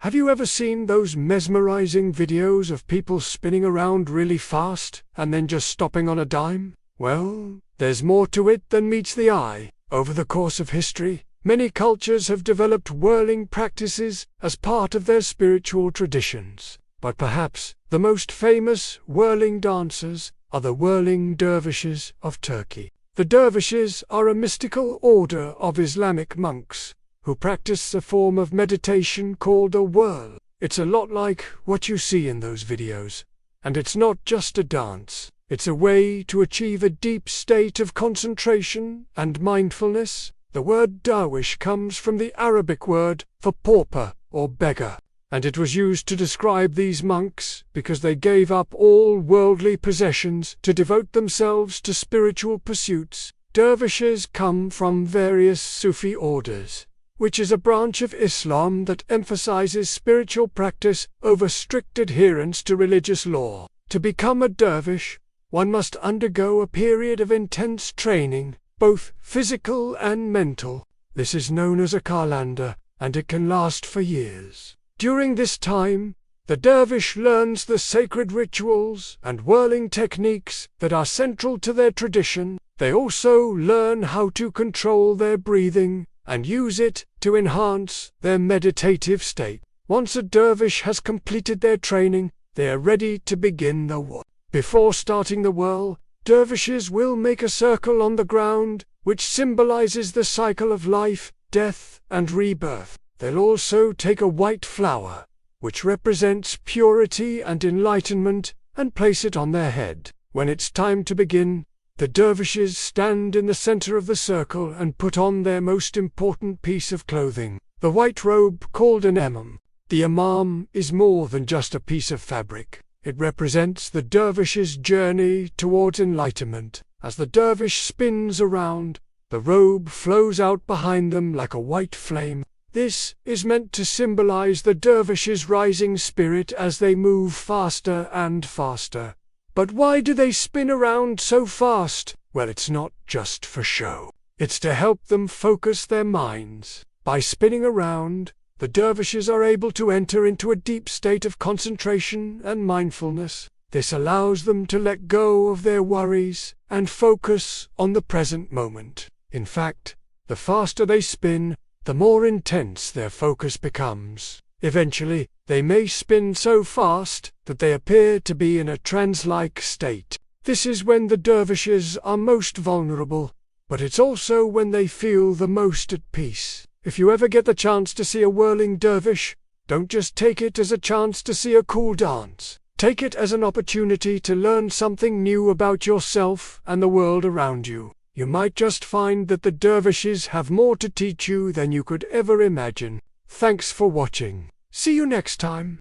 Have you ever seen those mesmerizing videos of people spinning around really fast and then just stopping on a dime? Well, there's more to it than meets the eye. Over the course of history, many cultures have developed whirling practices as part of their spiritual traditions. But perhaps the most famous whirling dancers are the Whirling Dervishes of Turkey. The dervishes are a mystical order of Islamic monks who practice a form of meditation called a whirl. It's a lot like what you see in those videos. And it's not just a dance. It's a way to achieve a deep state of concentration and mindfulness. The word dervish comes from the Arabic word for pauper or beggar, and it was used to describe these monks because they gave up all worldly possessions to devote themselves to spiritual pursuits. Dervishes come from various Sufi orders, which is a branch of Islam that emphasizes spiritual practice over strict adherence to religious law. To become a dervish, one must undergo a period of intense training, both physical and mental. This is known as a kalanda, and it can last for years. During this time, the dervish learns the sacred rituals and whirling techniques that are central to their tradition. They also learn how to control their breathing and use it to enhance their meditative state. Once a dervish has completed their training, they are ready to begin the whirl. Before starting the whirl, dervishes will make a circle on the ground, which symbolizes the cycle of life, death, and rebirth. They'll also take a white flower, which represents purity and enlightenment, and place it on their head. When it's time to begin, the dervishes stand in the center of the circle and put on their most important piece of clothing, the white robe called an imam. The imam is more than just a piece of fabric. It represents the dervish's journey towards enlightenment. As the dervish spins around, the robe flows out behind them like a white flame. This is meant to symbolize the dervish's rising spirit as they move faster and faster. But why do they spin around so fast? Well, it's not just for show. It's to help them focus their minds. By spinning around, the dervishes are able to enter into a deep state of concentration and mindfulness. This allows them to let go of their worries and focus on the present moment. In fact, the faster they spin, the more intense their focus becomes. Eventually, they may spin so fast that they appear to be in a trance-like state. This is when the dervishes are most vulnerable, but it's also when they feel the most at peace. If you ever get the chance to see a whirling dervish, don't just take it as a chance to see a cool dance. Take it as an opportunity to learn something new about yourself and the world around you. You might just find that the dervishes have more to teach you than you could ever imagine. Thanks for watching. See you next time.